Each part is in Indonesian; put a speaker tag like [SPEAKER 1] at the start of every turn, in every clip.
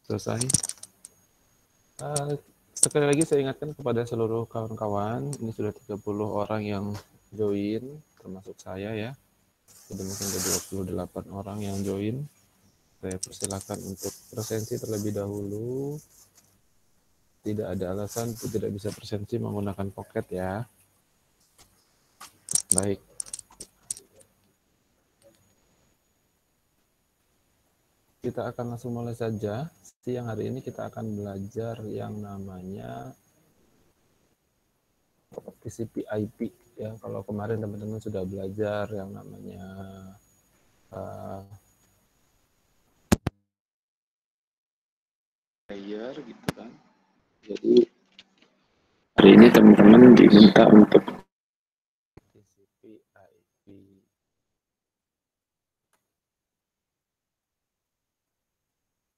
[SPEAKER 1] Selesai. Sekali lagi saya ingatkan kepada seluruh kawan-kawan, ini sudah 30 orang yang join, termasuk saya ya. Sudah mungkin ada 28 orang yang join. Saya persilakan untuk presensi terlebih dahulu. Tidak ada alasan untuk tidak bisa presensi menggunakan Pocket ya. Baik. Kita akan langsung mulai saja. Siang hari ini kita akan belajar yang namanya TCP/IP ya. Kalau kemarin teman-teman sudah belajar yang namanya layer gitu kan. Jadi hari ini teman-teman diminta untuk TCP/IP.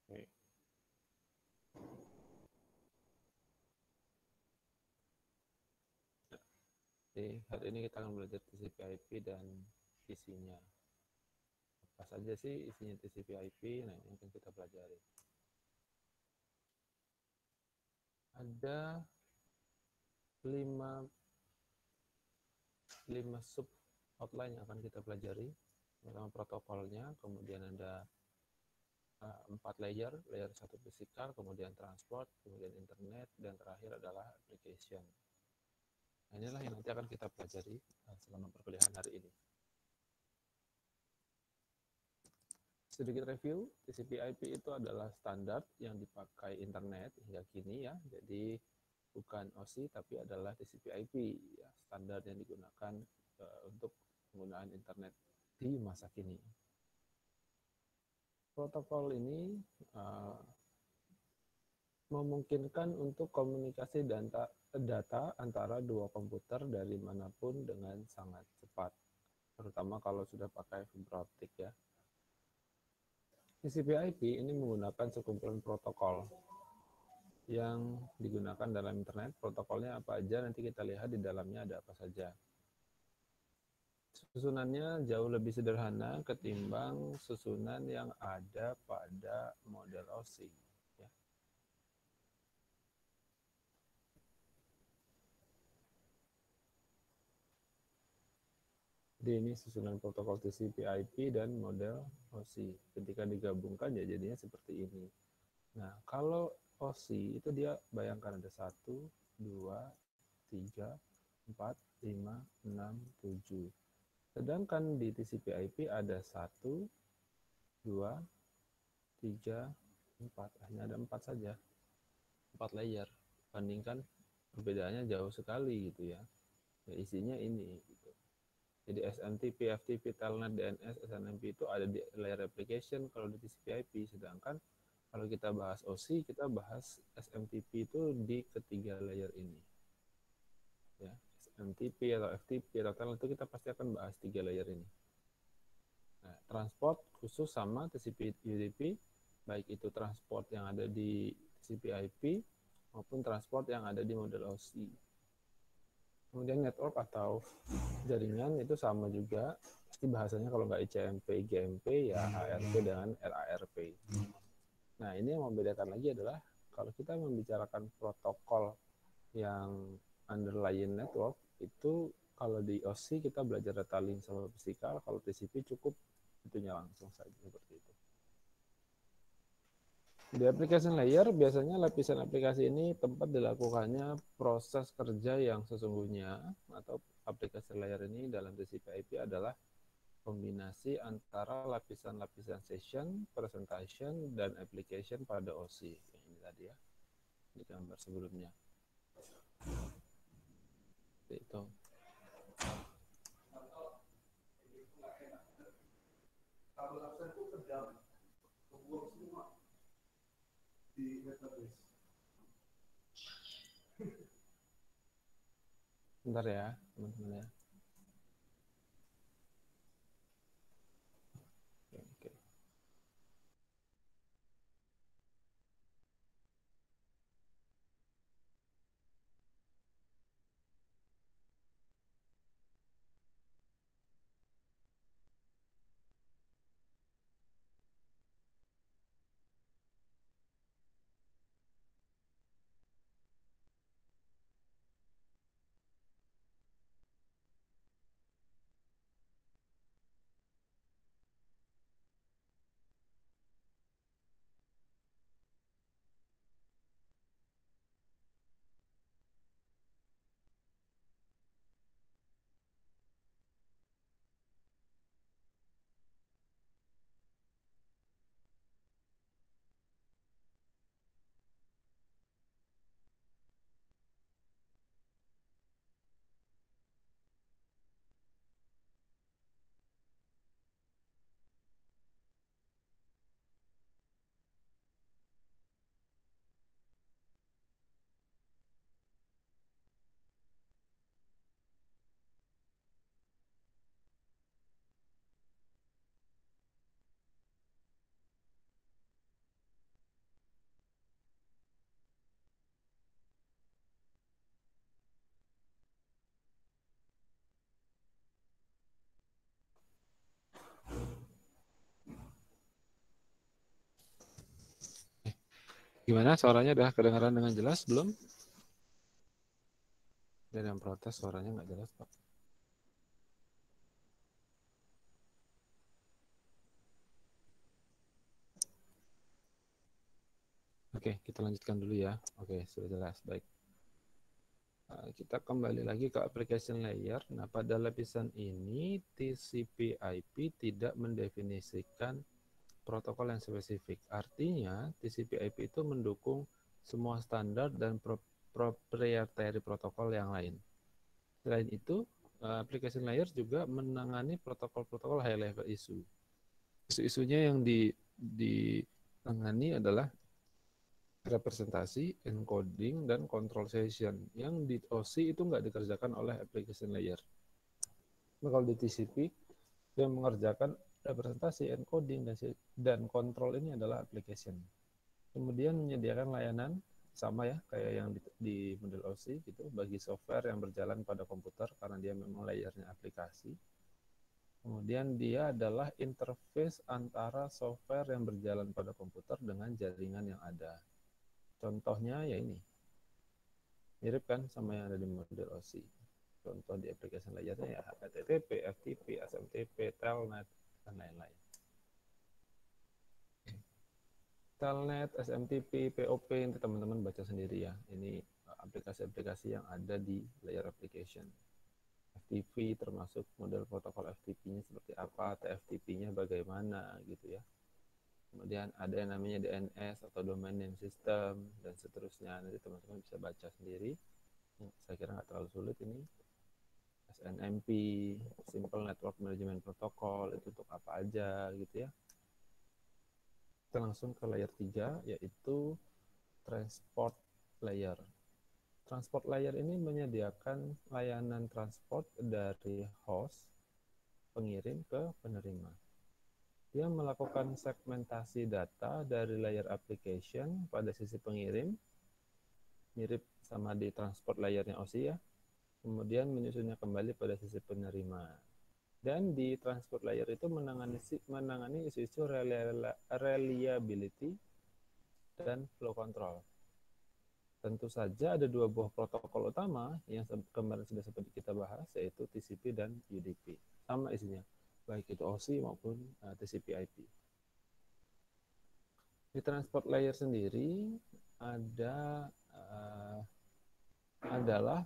[SPEAKER 1] Oke. Jadi hari ini kita akan belajar TCP/IP dan isinya. Apa saja sih isinya TCP/IP? Nah, ini akan kita pelajari. Ada 5 sub outline yang akan kita pelajari. Pertama protokolnya, kemudian ada 4 layer 1 fisikal, kemudian transport, kemudian internet, dan terakhir adalah application. Nah, inilah yang nanti akan kita pelajari selama perkuliahan hari ini. Sedikit review, TCP/IP itu adalah standar yang dipakai internet hingga kini ya. Jadi bukan OSI tapi adalah TCP/IP ya, standar yang digunakan untuk penggunaan internet di masa kini. Protokol ini memungkinkan untuk komunikasi data antara dua komputer dari manapun dengan sangat cepat, terutama kalau sudah pakai fiber optik ya. TCP/IP ini menggunakan sekumpulan protokol yang digunakan dalam internet. Protokolnya apa aja nanti kita lihat di dalamnya ada apa saja. Susunannya jauh lebih sederhana ketimbang susunan yang ada pada model OSI. Ya. Jadi ini susunan protokol TCP/IP dan model OSI. Ketika digabungkan ya jadinya seperti ini. Nah, kalau OSI itu dia bayangkan ada 1, 2, 3, 4, 5, 6, 7. Sedangkan di TCP/IP ada 1, 2, 3, 4. Hanya ada 4 saja. 4 layer. Bandingkan perbedaannya jauh sekali gitu ya. Ya isinya ini gitu. Jadi SMTP, FTP, Telnet, DNS, SNMP itu ada di layer application kalau di TCP/IP. Sedangkan kalau kita bahas OSI, kita bahas SMTP itu di ketiga layer ini. Ya, SMTP atau FTP atau Telnet itu kita pasti akan bahas 3 layer ini. Nah, transport khusus sama TCP/UDP, baik itu transport yang ada di TCP/IP maupun transport yang ada di model OSI. Kemudian network atau jaringan itu sama juga, pasti bahasanya kalau nggak ICMP, IGMP ya HRP dengan RARP. Nah, ini yang membedakan lagi adalah kalau kita membicarakan protokol yang underlying network itu kalau di OSI kita belajar data link sama fisikal, kalau TCP cukup itunya langsung saja seperti itu. Di application layer biasanya lapisan aplikasi ini tempat dilakukannya proses kerja yang sesungguhnya, atau application layer ini dalam TCP/IP adalah kombinasi antara lapisan-lapisan session, presentation, dan application pada OSI. Ini tadi ya, di gambar sebelumnya. Itu. Bentar ya, teman-teman ya. Oke. Gimana suaranya udah kedengaran dengan jelas belum? Dan yang protes suaranya nggak jelas, Pak. Oke, kita lanjutkan dulu ya. Oke, sudah jelas. Baik. Kita kembali lagi ke application layer. Nah, pada lapisan ini TCP/IP tidak mendefinisikan protokol yang spesifik. Artinya, TCP/IP itu mendukung semua standar dan proprietary protokol yang lain. Selain itu, application layer juga menangani protokol-protokol high level issue. Isu-isunya yang ditangani adalah representasi, encoding, dan control session. Yang di OC itu nggak dikerjakan oleh application layer. Nah, kalau di TCP, yang mengerjakan representasi, encoding, dan control ini adalah application. Kemudian menyediakan layanan sama ya kayak yang di model OC gitu bagi software yang berjalan pada komputer karena dia memang layernya aplikasi. Kemudian dia adalah interface antara software yang berjalan pada komputer dengan jaringan yang ada. Contohnya ya ini. Mirip kan sama yang ada di model OC. Contoh di application layarnya ya HTTP, FTP, SMTP, Telnet, dan lain-lain. Telnet, SMTP, POP, nanti teman-teman baca sendiri ya. Ini aplikasi-aplikasi yang ada di layer application. FTP termasuk model protokol FTP-nya seperti apa, TFTP-nya bagaimana gitu ya. Kemudian ada yang namanya DNS atau Domain Name System dan seterusnya. Nanti teman-teman bisa baca sendiri. Saya kira nggak terlalu sulit ini. SNMP, Simple Network Management Protocol, itu untuk apa aja gitu ya. Kita langsung ke layer 3, yaitu Transport Layer. Transport Layer ini menyediakan layanan transport dari host, pengirim ke penerima. Dia melakukan segmentasi data dari layer application pada sisi pengirim, mirip sama di transport layernya OSI ya, kemudian menyusunnya kembali pada sisi penerima. Dan di transport layer itu menangani isu-isu reliability dan flow control. Tentu saja ada dua buah protokol utama yang kemarin sudah sempat kita bahas, yaitu TCP dan UDP. Sama isinya, baik itu OSI maupun TCP/IP. Di transport layer sendiri adalah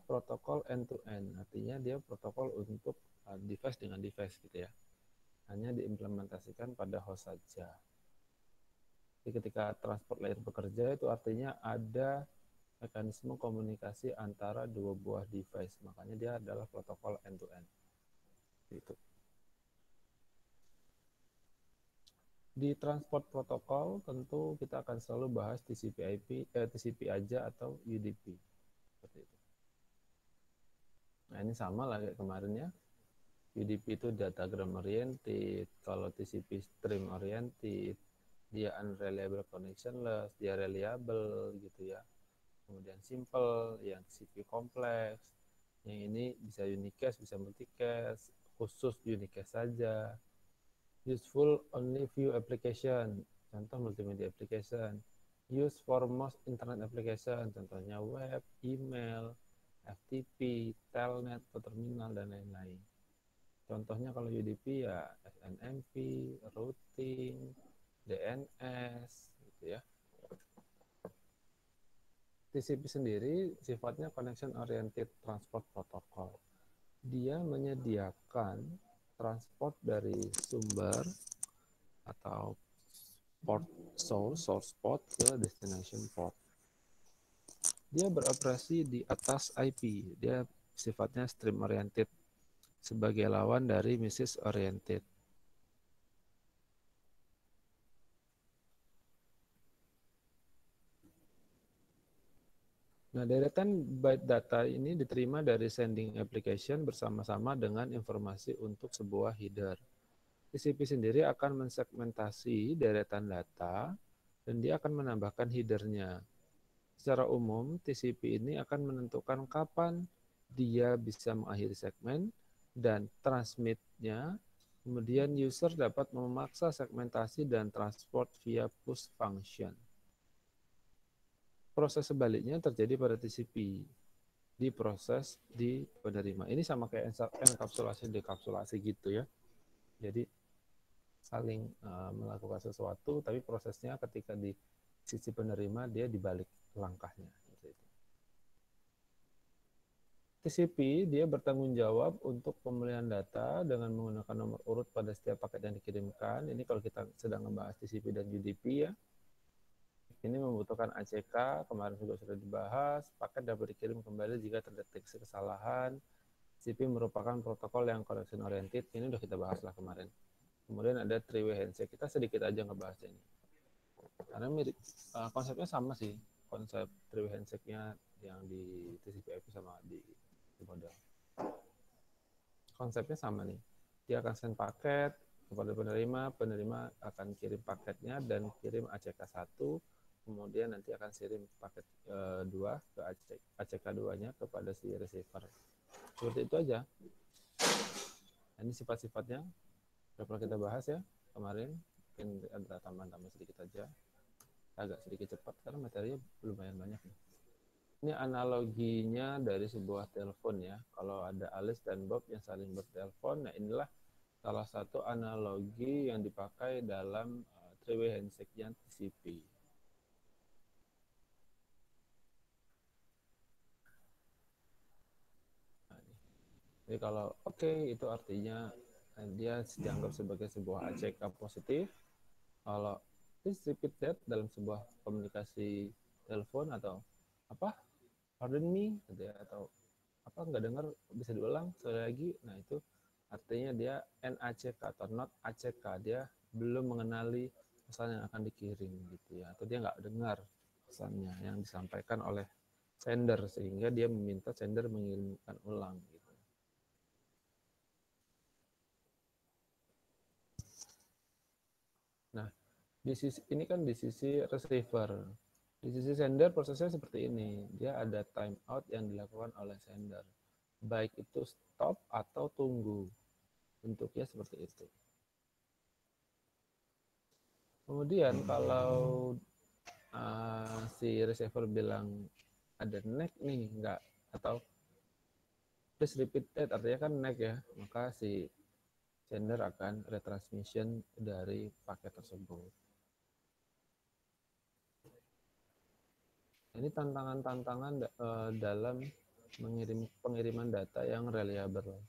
[SPEAKER 1] protokol end-to-end, artinya dia protokol untuk device dengan device gitu ya. Hanya diimplementasikan pada host saja. Jadi ketika transport layer bekerja itu artinya ada mekanisme komunikasi antara dua buah device. Makanya dia adalah protokol end-to-end. Gitu. Di transport protokol tentu kita akan selalu bahas TCP aja atau UDP. Seperti itu. Nah ini sama lah kayak kemarin ya. UDP itu datagram oriented, kalau TCP stream oriented, dia unreliable connectionless, dia reliable gitu ya. Kemudian simple, yang TCP kompleks, yang ini bisa unicast, bisa multicast, khusus unicast saja. Useful only few application, contoh multimedia application. Use for most internet application, contohnya web, email, FTP, telnet, atau terminal, dan lain-lain. Contohnya kalau UDP ya SNMP, routing, DNS, gitu ya. TCP sendiri sifatnya connection oriented transport protocol. Dia menyediakan transport dari sumber atau port source port ke destination port. Dia beroperasi di atas IP. Dia sifatnya stream oriented sebagai lawan dari message oriented. Nah, deretan byte data ini diterima dari sending application bersama-sama dengan informasi untuk sebuah header. TCP sendiri akan mensegmentasi deretan data dan dia akan menambahkan headernya. Secara umum, TCP ini akan menentukan kapan dia bisa mengakhiri segmen dan transmitnya. Kemudian user dapat memaksa segmentasi dan transport via push function. Proses sebaliknya terjadi pada TCP di proses di penerima. Ini sama kayak enkapsulasi dekapsulasi gitu ya. Jadi saling melakukan sesuatu, tapi prosesnya ketika di sisi penerima dia dibalik langkahnya. TCP dia bertanggung jawab untuk pemulihan data dengan menggunakan nomor urut pada setiap paket yang dikirimkan. Ini kalau kita sedang membahas TCP dan UDP ya. Ini membutuhkan ACK, kemarin juga sudah dibahas, paket dapat dikirim kembali jika terdeteksi kesalahan. TCP merupakan protokol yang connection oriented, ini udah kita bahas lah kemarin. Kemudian ada three-way handshake, kita sedikit aja ngebahas ini. Karena mirip, konsepnya sama sih, konsep three-way handshake-nya yang di TCP/IP sama di model. Konsepnya sama nih, dia akan send paket kepada penerima, penerima akan kirim paketnya dan kirim ACK 1, kemudian nanti akan kirim paket 2 ke ACK 2-nya kepada si receiver. Seperti itu aja. Ini sifat-sifatnya sudah pernah kita bahas ya kemarin, mungkin ada tambahan-tambahan sedikit aja. Agak sedikit cepat karena materinya lumayan banyak nih. Ini analoginya dari sebuah telepon ya. Kalau ada Alice dan Bob yang saling bertelepon, nah inilah salah satu analogi yang dipakai dalam three-way handshake-nya TCP. Jadi kalau itu artinya dia dianggap sebagai sebuah ACK positif. Kalau please repeat that dalam sebuah komunikasi telepon atau apa, pardon me gitu ya, atau apa nggak dengar, bisa diulang sekali lagi. Nah itu artinya dia NACK atau not ACK, dia belum mengenali pesan yang akan dikirim gitu ya, atau dia nggak dengar pesannya yang disampaikan oleh sender sehingga dia meminta sender mengirimkan ulang gitu. Nah, di sisi ini kan di sisi receiver. Di sisi sender prosesnya seperti ini. Dia ada timeout yang dilakukan oleh sender. Baik itu stop atau tunggu. Bentuknya seperti itu. Kemudian kalau si receiver bilang ada neck nih, enggak, atau please repeat that, artinya kan neck ya, maka si sender akan retransmission dari paket tersebut. Ini tantangan-tantangan dalam pengiriman data yang reliable.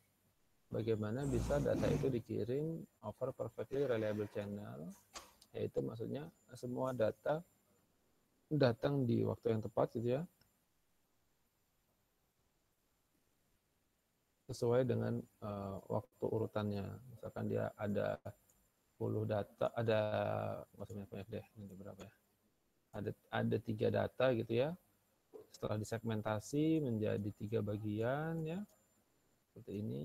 [SPEAKER 1] Bagaimana bisa data itu dikirim over perfectly reliable channel, yaitu maksudnya semua data datang di waktu yang tepat gitu ya, sesuai dengan waktu urutannya. Misalkan dia ada 10 data, ada maksudnya banyak deh, ini berapa ya? Ada 3 data gitu ya. Setelah disegmentasi menjadi 3 bagian ya, seperti ini.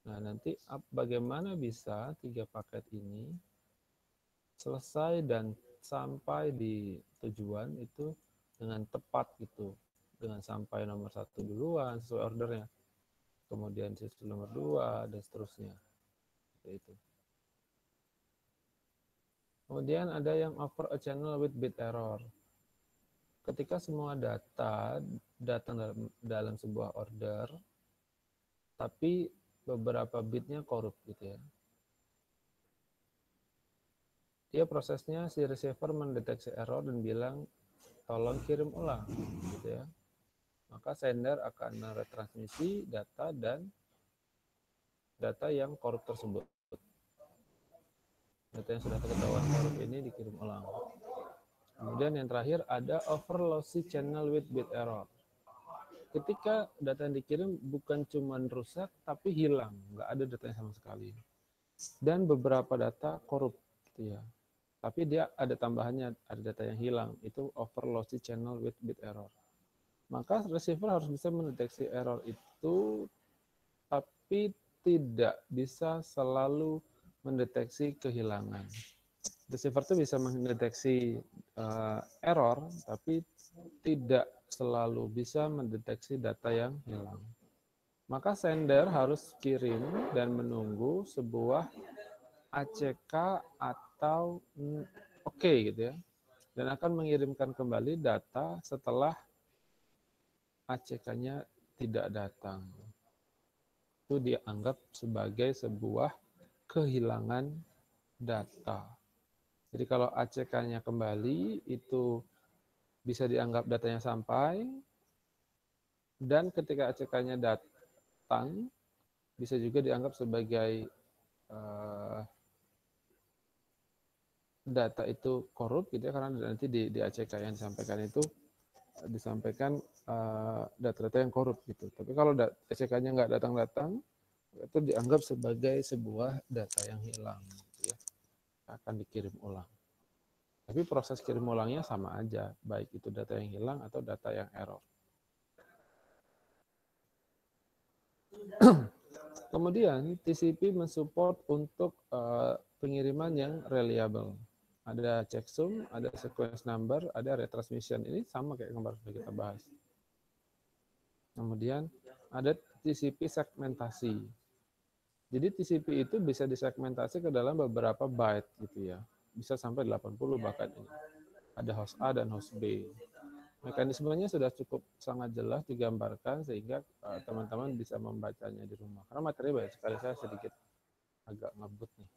[SPEAKER 1] Nah, nanti bagaimana bisa 3 paket ini selesai dan sampai di tujuan itu dengan tepat gitu, dengan sampai nomor 1 duluan sesuai ordernya, kemudian sisi nomor 2 dan seterusnya. Seperti itu. Kemudian ada yang over a channel with bit error. Ketika semua data datang dalam sebuah order, tapi beberapa bitnya korup gitu ya. Dia prosesnya si receiver mendeteksi error dan bilang tolong kirim ulang gitu ya. Maka sender akan meretransmisi data dan data yang korup tersebut. Data yang sudah ketahuan korup ini dikirim ulang. Kemudian yang terakhir ada over lossy channel with bit error. Ketika data yang dikirim bukan cuma rusak tapi hilang, nggak ada datanya sama sekali. Dan beberapa data korup gitu ya. Tapi dia ada tambahannya, ada data yang hilang, itu over lossy channel with bit error. Maka receiver harus bisa mendeteksi error itu, tapi tidak bisa selalu mendeteksi kehilangan. Receiver itu bisa mendeteksi error, tapi tidak selalu bisa mendeteksi data yang hilang. Maka sender harus kirim dan menunggu sebuah ACK atau oke gitu ya. dan akan mengirimkan kembali data setelah ACK-nya tidak datang. Itu dianggap sebagai sebuah kehilangan data. Jadi kalau ACK-nya kembali, itu bisa dianggap datanya sampai, dan ketika ACK-nya datang, bisa juga dianggap sebagai data itu korup gitu ya, karena nanti di ACK yang disampaikan itu disampaikan data-data yang korup gitu. Tapi kalau ACK-nya nggak datang-datang, itu dianggap sebagai sebuah data yang hilang gitu ya, akan dikirim ulang. Tapi proses kirim ulangnya sama aja, baik itu data yang hilang atau data yang error. Kemudian TCP mensupport untuk pengiriman yang reliable. Ada checksum, ada sequence number, ada retransmission. Ini sama kayak kemarin sudah kita bahas. Kemudian ada TCP segmentasi. Jadi TCP itu bisa disegmentasi ke dalam beberapa byte gitu ya. Bisa sampai 80 bahkan ini. Ada host A dan host B. Mekanismenya sudah cukup sangat jelas digambarkan sehingga teman-teman bisa membacanya di rumah. Karena materi banyak sekali, saya sedikit agak ngebut nih.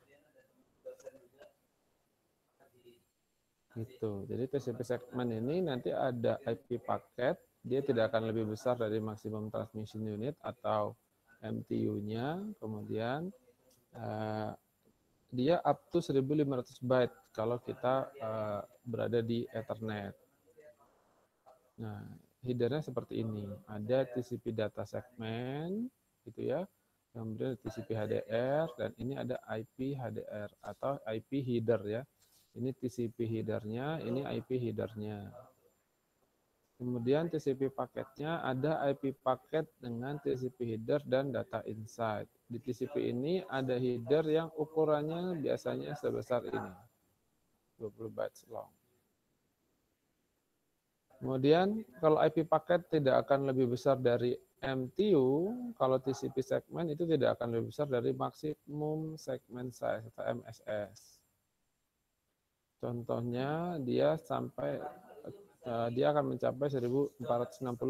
[SPEAKER 1] Gitu. Jadi TCP segment ini nanti ada IP paket, dia tidak akan lebih besar dari maksimum transmission unit atau MTU-nya. Kemudian dia up to 1500 byte kalau kita berada di Ethernet. Nah, headernya seperti ini. Ada TCP data segment, gitu ya. Kemudian TCP HDR, dan ini ada IP HDR atau IP header ya. Ini TCP headernya, ini IP headernya. Kemudian TCP paketnya ada IP paket dengan TCP header dan data inside. Di TCP ini ada header yang ukurannya biasanya sebesar ini, 20 bytes long. Kemudian kalau IP paket tidak akan lebih besar dari MTU, kalau TCP segment itu tidak akan lebih besar dari maksimum segment size atau MSS. Contohnya dia akan mencapai 1460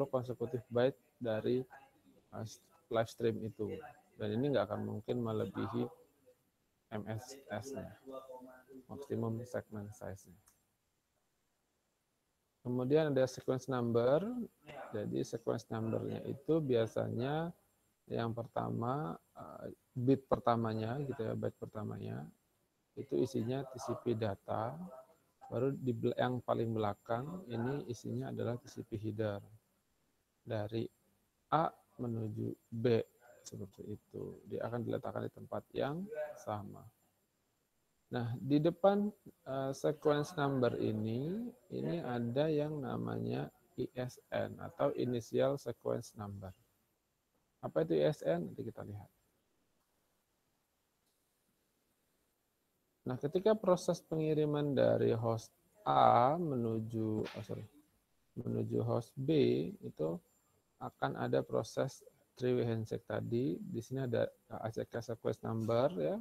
[SPEAKER 1] konsekutif byte dari live stream itu. Dan ini nggak akan mungkin melebihi MSS-nya, maksimum segment size-nya. Kemudian ada sequence number. Jadi sequence number-nya itu biasanya yang pertama, bit pertamanya gitu ya, byte pertamanya itu isinya TCP data. Baru di yang paling belakang ini isinya adalah TCP header. Dari A menuju B seperti itu. Dia akan diletakkan di tempat yang sama. Nah, di depan sequence number ini ada yang namanya ISN atau Initial Sequence Number. Apa itu ISN? Nanti kita lihat. Nah, ketika proses pengiriman dari host A menuju host B itu akan ada proses three-way handshake tadi. Di sini ada ACK sequence number ya,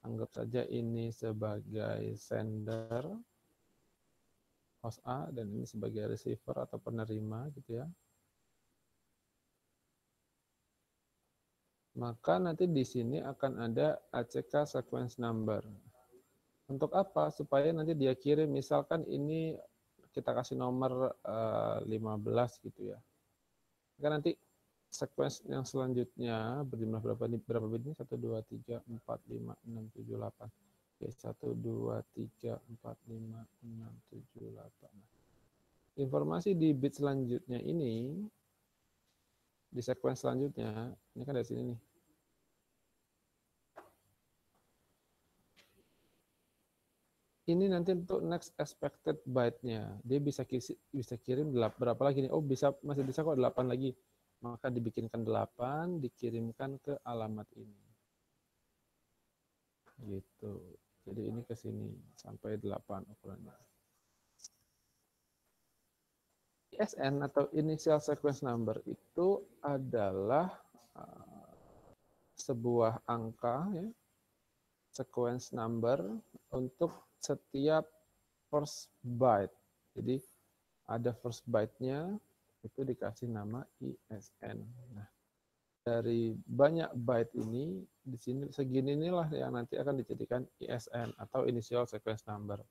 [SPEAKER 1] anggap saja ini sebagai sender host A dan ini sebagai receiver atau penerima gitu ya. Maka nanti di sini akan ada ACK sequence number. Untuk apa? Supaya nanti dia kirim, misalkan ini kita kasih nomor 15 gitu ya. Maka nanti sequence yang selanjutnya berjumlah berapa bit ini? 1, 2, 3, 4, 5, 6, 7, 8. Oke, 1, 2, 3, 4, 5, 6, 7, 8. Nah, informasi di bit selanjutnya ini, di sequence selanjutnya, ini kan dari sini nih. Ini nanti untuk next expected byte-nya. Dia bisa kirim berapa lagi nih? Oh, masih bisa kok 8 lagi. Maka dibikinkan 8, dikirimkan ke alamat ini. Gitu. Jadi ini ke sini sampai 8 ukurannya. ISN atau Initial Sequence Number itu adalah sebuah angka ya, sequence number untuk setiap first byte. Jadi ada first byte-nya, itu dikasih nama ISN. Nah, dari banyak byte ini, di sini segini inilah yang nanti akan dijadikan ISN atau initial sequence number.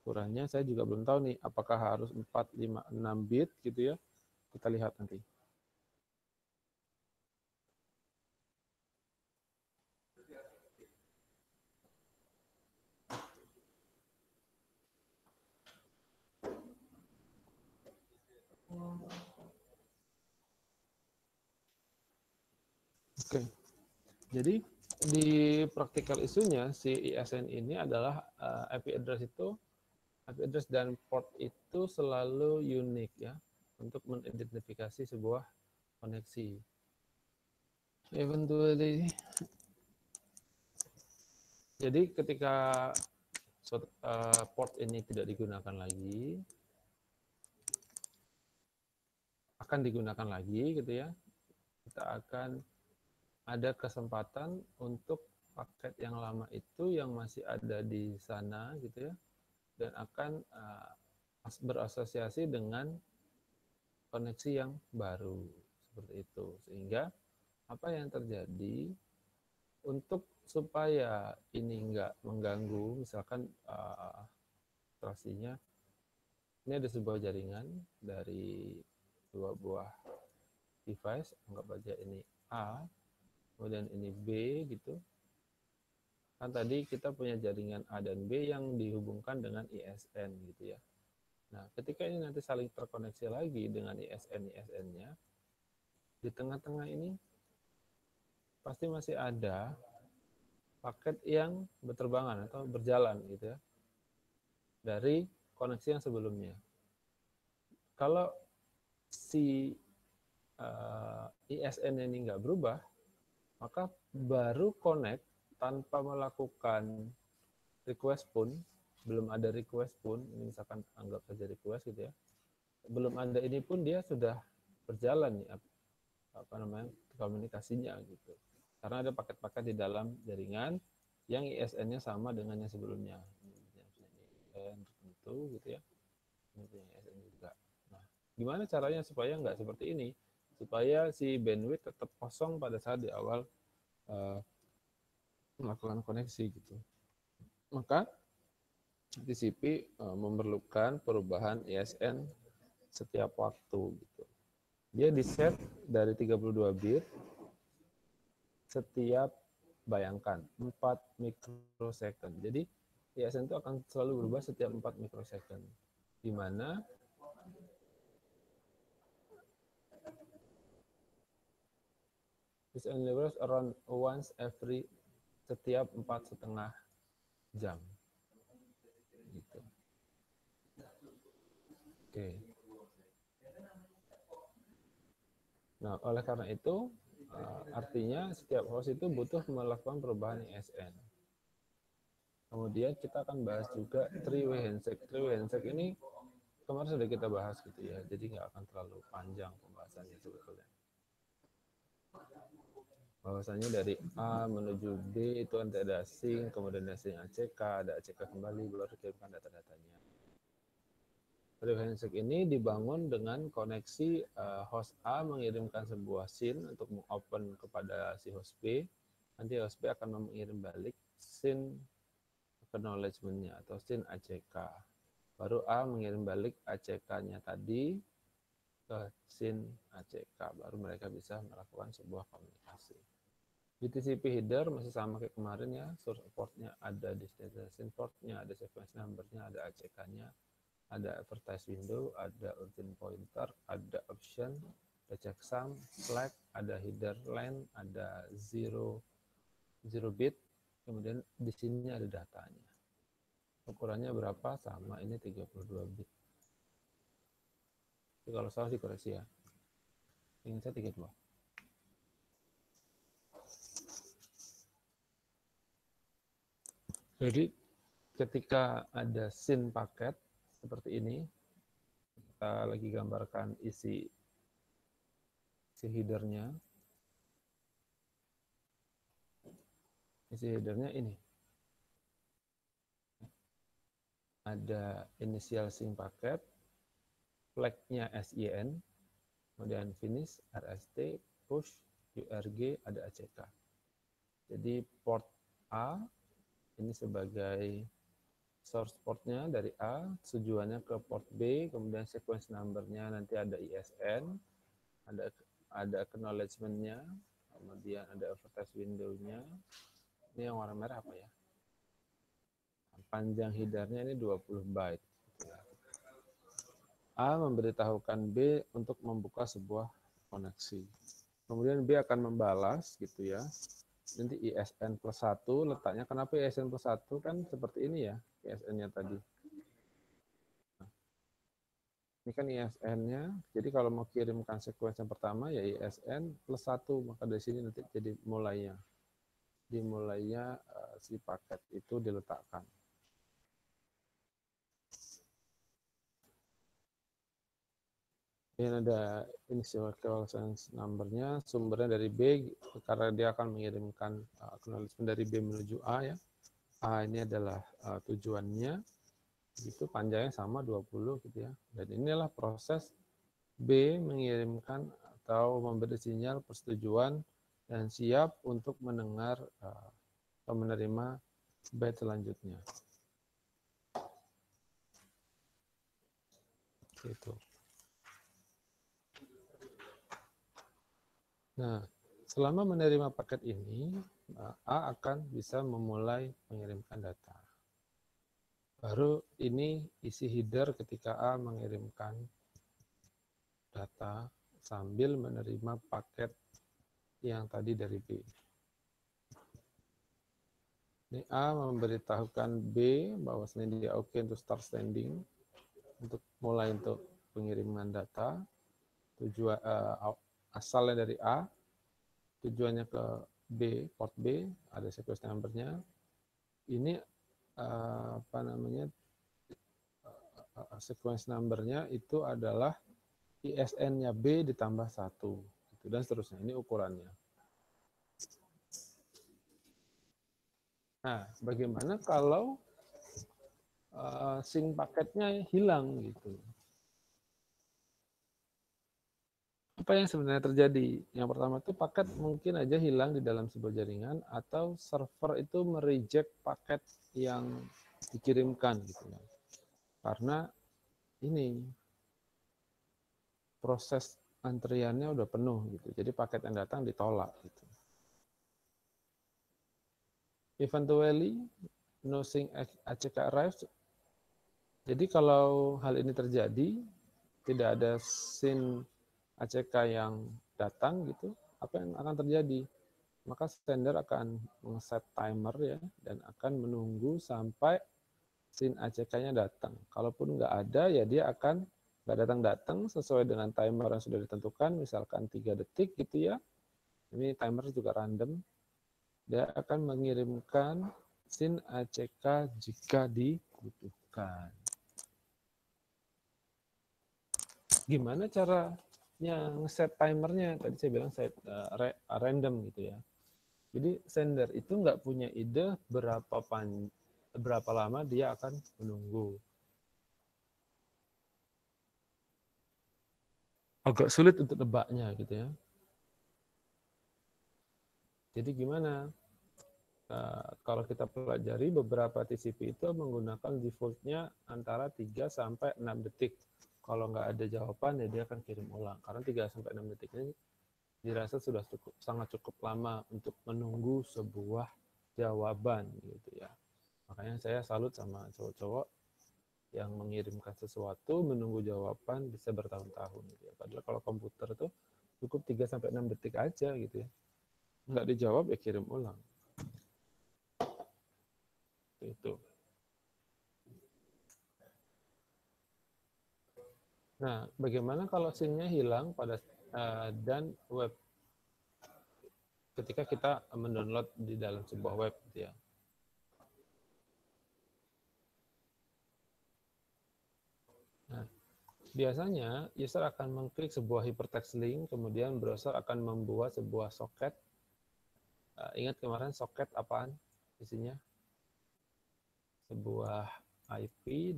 [SPEAKER 1] Ukurannya saya juga belum tahu nih, apakah harus 4, 5, 6 bit gitu ya. Kita lihat nanti. Oke. Jadi di practical isunya si ISN ini adalah IP address itu, IP address dan port itu selalu unik ya untuk mengidentifikasi sebuah koneksi. Eventually, jadi ketika port ini tidak digunakan lagi, akan digunakan lagi gitu ya, kita akan ada kesempatan untuk paket yang lama itu yang masih ada di sana gitu ya, dan akan berasosiasi dengan koneksi yang baru seperti itu. Sehingga apa yang terjadi untuk supaya ini enggak mengganggu, misalkan traksinya ini ada sebuah jaringan dari dua buah device, anggap aja ini A, kemudian ini B gitu. Kan tadi kita punya jaringan A dan B yang dihubungkan dengan ISN gitu ya. Nah, ketika ini nanti saling terkoneksi lagi dengan ISN-ISN-nya, di tengah-tengah ini pasti masih ada paket yang berterbangan atau berjalan gitu ya, dari koneksi yang sebelumnya. Kalau si ISN ini nggak berubah, maka baru connect tanpa melakukan request pun, belum ada request pun, ini misalkan anggap saja request gitu ya, belum ada ini pun dia sudah berjalan nih apa namanya komunikasinya gitu, karena ada paket-paket di dalam jaringan yang ISN-nya sama dengan yang sebelumnya, ISN tertentu gitu ya, ISN juga. Nah, gimana caranya supaya nggak seperti ini, supaya si bandwidth tetap kosong pada saat di awal melakukan koneksi gitu. Maka TCP memerlukan perubahan ISN setiap waktu gitu. Dia di-set dari 32 bit setiap, bayangkan, 4 mikrosecond. Jadi ISN itu akan selalu berubah setiap 4 mikrosecond. Di mana this only works around once every setiap 4,5 jam. Gitu. Oke. Nah, oleh karena itu artinya setiap host itu butuh melakukan perubahan ISN. Kemudian kita akan bahas juga three-way handshake. Three-way handshake ini kemarin sudah kita bahas gitu ya, jadi nggak akan terlalu panjang pembahasannya sebetulnya. Bahwasanya dari A menuju B itu ada sync, kemudian ada sync ACK, ada ACK kembali, baru dikirimkan data-datanya. Three-way handshake ini dibangun dengan koneksi host A mengirimkan sebuah SYN untuk mengopen kepada si host B, nanti host B akan mengirim balik SYN acknowledgement-nya atau SYN ACK. Baru A mengirim balik ACK-nya tadi ke SYN ACK, baru mereka bisa melakukan sebuah komunikasi. Di TCP header masih sama kayak kemarin ya, source port-nya ada, destination port-nya ada, sequence number-nya ada, ACK-nya ada, advertise window, ada urgent pointer, ada option, ada checksum, flag, ada header line, ada 0 bit, kemudian di sini ada datanya. Ukurannya berapa? Sama, ini 32 bit. Jadi kalau salah dikoreksi ya. Ingat saya 32. Jadi ketika ada SYN paket seperti ini, kita lagi gambarkan isi headernya. Isi headernya ini. ada initial sync paket, flag-nya SIN, kemudian finish, RST, push, URG, ada ACK. Jadi port A ini sebagai source portnya dari A, tujuannya ke port B, kemudian sequence number-nya nanti ada ISN, ada acknowledgement-nya, kemudian ada advertise window-nya. Ini yang warna merah apa ya? Panjang header-nya ini 20 byte. A memberitahukan B untuk membuka sebuah koneksi. Kemudian B akan membalas gitu ya. Nanti ISN plus 1 letaknya. Kenapa ISN plus 1? Kan seperti ini ya ISN-nya tadi. Ini kan ISN-nya. Jadi kalau mau kirimkan sequence yang pertama ya ISN plus 1. Maka dari sini nanti jadi mulainya. Dimulainya si paket itu diletakkan. Ini ada initial sequence number-nya, sumbernya dari B, karena dia akan mengirimkan acknowledgement dari B menuju A ya. A ini adalah tujuannya, itu panjangnya sama 20 gitu ya. Dan inilah proses B mengirimkan atau memberi sinyal persetujuan dan siap untuk mendengar atau menerima byte selanjutnya. Gitu. Nah, selama menerima paket ini, A akan bisa memulai mengirimkan data. Baru ini isi header ketika A mengirimkan data sambil menerima paket yang tadi dari B. Ini A memberitahukan B bahwa dia oke untuk start sending, untuk mulai untuk pengiriman data. Tujuan asalnya dari A, tujuannya ke B, port B, ada sequence number-nya. Ini apa namanya, sequence number-nya itu adalah ISN-nya B ditambah 1, gitu, dan seterusnya. Ini ukurannya. Nah, bagaimana kalau sync paketnya hilang gitu? Apa yang sebenarnya terjadi? Yang pertama itu paket mungkin aja hilang di dalam sebuah jaringan, atau server itu mereject paket yang dikirimkan gitu ya. Karena ini proses antriannya udah penuh gitu. Jadi paket yang datang ditolak gitu. Eventually no sync ACK arrives. Jadi kalau hal ini terjadi, tidak ada SYN ACK yang datang gitu, apa yang akan terjadi? Maka sender akan men-set timer ya, dan akan menunggu sampai SYN ACK-nya datang. Kalaupun nggak ada, ya dia akan nggak datang-datang sesuai dengan timer yang sudah ditentukan, misalkan 3 detik gitu ya. Ini timer juga random. Dia akan mengirimkan SYN ACK jika dibutuhkan. Gimana caranya nge-set timernya? Tadi saya bilang set random gitu ya. Jadi sender itu nggak punya ide berapa lama dia akan menunggu. Agak sulit untuk nebaknya gitu ya. Jadi gimana? Kalau kita pelajari, beberapa TCP itu menggunakan default-nya antara 3 sampai 6 detik. Kalau nggak ada jawaban, ya dia akan kirim ulang. Karena 3 sampai 6 detik ini dirasa sudah sangat cukup lama untuk menunggu sebuah jawaban gitu ya. Makanya saya salut sama cowok-cowok yang mengirimkan sesuatu, menunggu jawaban bisa bertahun-tahun gitu ya. Padahal kalau komputer tuh cukup 3 sampai 6 detik aja gitu ya. Nggak dijawab ya kirim ulang. Itu. Nah, bagaimana kalau SYN-nya hilang dan web ketika kita mendownload di dalam sebuah web gitu ya. Nah, biasanya user akan mengklik sebuah hypertext link, kemudian browser akan membuat sebuah soket. Ingat kemarin soket apaan isinya? Sebuah IP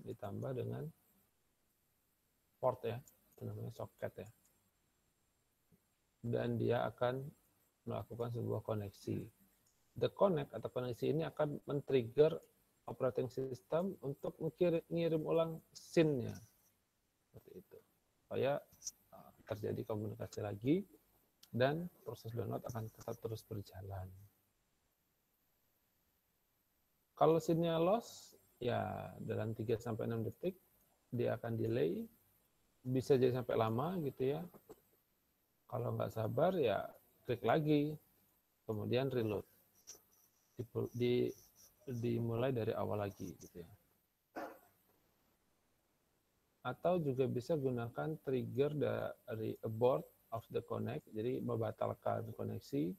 [SPEAKER 1] ditambah dengan port ya, itu namanya soket ya. Dan dia akan melakukan sebuah koneksi. The connect atau koneksi ini akan men-trigger operating system untuk mengirim ulang SYN-nya. Seperti itu. Supaya terjadi komunikasi lagi dan proses download akan tetap terus berjalan. Kalau SYN-nya loss, ya dalam 3-6 detik dia akan delay, bisa jadi sampai lama gitu ya. Kalau nggak sabar ya klik lagi, kemudian reload. Dimulai dari awal lagi gitu ya. Atau juga bisa gunakan trigger dari abort of the connect, jadi membatalkan koneksi,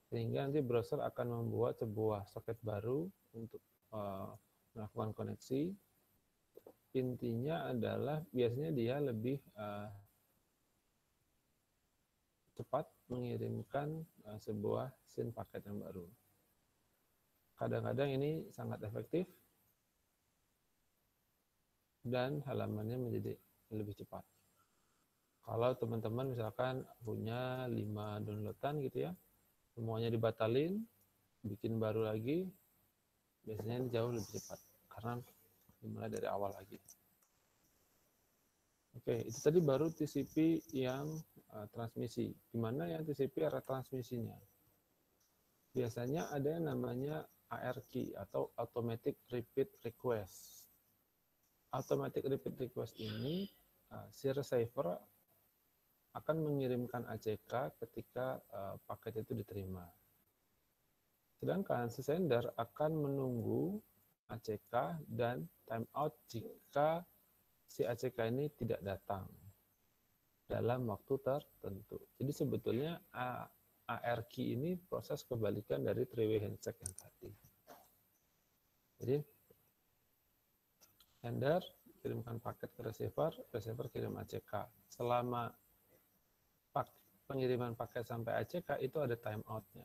[SPEAKER 1] sehingga nanti browser akan membuat sebuah soket baru untuk melakukan koneksi. Intinya adalah biasanya dia lebih cepat mengirimkan sebuah SYN paket yang baru. Kadang-kadang ini sangat efektif dan halamannya menjadi lebih cepat. Kalau teman-teman misalkan punya 5 downloadan gitu ya, semuanya dibatalin, bikin baru lagi, biasanya ini jauh lebih cepat karena dimulai dari awal lagi. Oke, itu tadi baru TCP yang transmisi. Gimana yang TCP arah transmisinya? Biasanya ada yang namanya ARQ atau Automatic Repeat Request. Automatic Repeat Request ini si receiver akan mengirimkan ACK ketika paket itu diterima. Sedangkan si sender akan menunggu ACK dan timeout jika si ACK ini tidak datang dalam waktu tertentu. Jadi sebetulnya ARQ ini proses kebalikan dari three-way handshake yang tadi. Jadi sender kirimkan paket ke receiver, receiver kirim ACK. Selama pengiriman paket sampai ACK itu ada timeout-nya.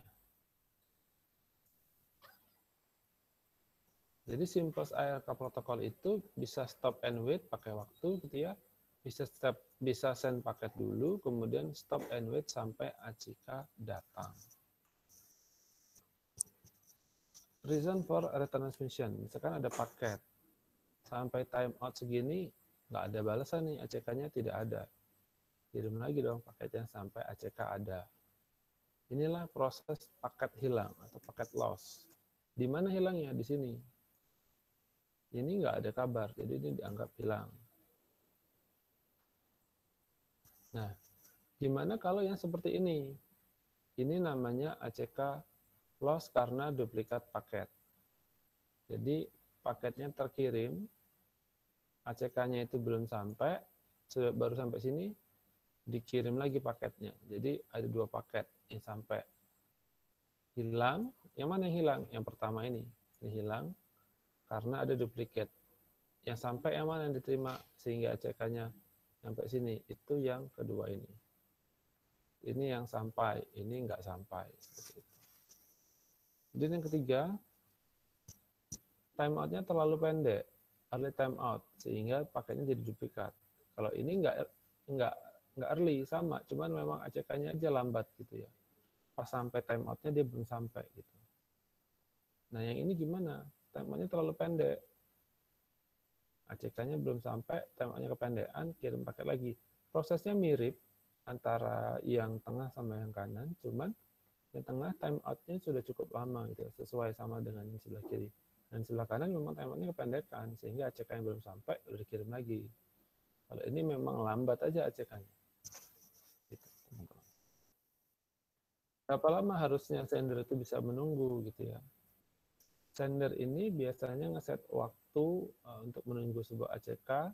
[SPEAKER 1] Jadi Simplex ARK protokol itu bisa stop and wait pakai waktu gitu ya. Bisa send paket dulu, kemudian stop and wait sampai ACK datang. Reason for retransmission, misalkan ada paket sampai timeout segini nggak ada balasan nih, ACK-nya tidak ada. Kirim lagi dong paketnya sampai ACK ada. Inilah proses paket hilang atau paket loss. Di mana hilangnya? Di sini. Ini nggak ada kabar, jadi ini dianggap hilang. Nah, gimana kalau yang seperti ini? Ini namanya ACK loss karena duplikat paket. Jadi paketnya terkirim, ACK-nya itu belum sampai, baru sampai sini, dikirim lagi paketnya. Jadi ada 2 paket yang sampai hilang. Yang mana yang hilang? Yang pertama ini hilang karena ada duplikat. Yang sampai yang mana yang diterima sehingga ACK-nya sampai sini, itu yang kedua ini. Ini yang sampai, ini nggak sampai. Dan yang ketiga, timeout-nya terlalu pendek, early timeout, sehingga paketnya jadi duplikat. Kalau ini nggak early, sama, cuman memang ACK-nya aja lambat gitu ya. Pas sampai timeout-nya dia belum sampai gitu. Nah yang ini gimana? Timeout-nya terlalu pendek. ACK-nya belum sampai, timeout-nya kependekan, kirim paket lagi. Prosesnya mirip antara yang tengah sama yang kanan, cuman yang tengah timeout-nya sudah cukup lama gitu, sesuai sama dengan yang sebelah kiri. Dan sebelah kanan memang timeout-nya kependekan, sehingga ACK-nya belum sampai, udah dikirim lagi. Kalau ini memang lambat aja ACK-nya. Gitu, teman-teman. Berapa lama harusnya sender itu bisa menunggu gitu ya? Sender ini biasanya ngeset waktu untuk menunggu sebuah ACK.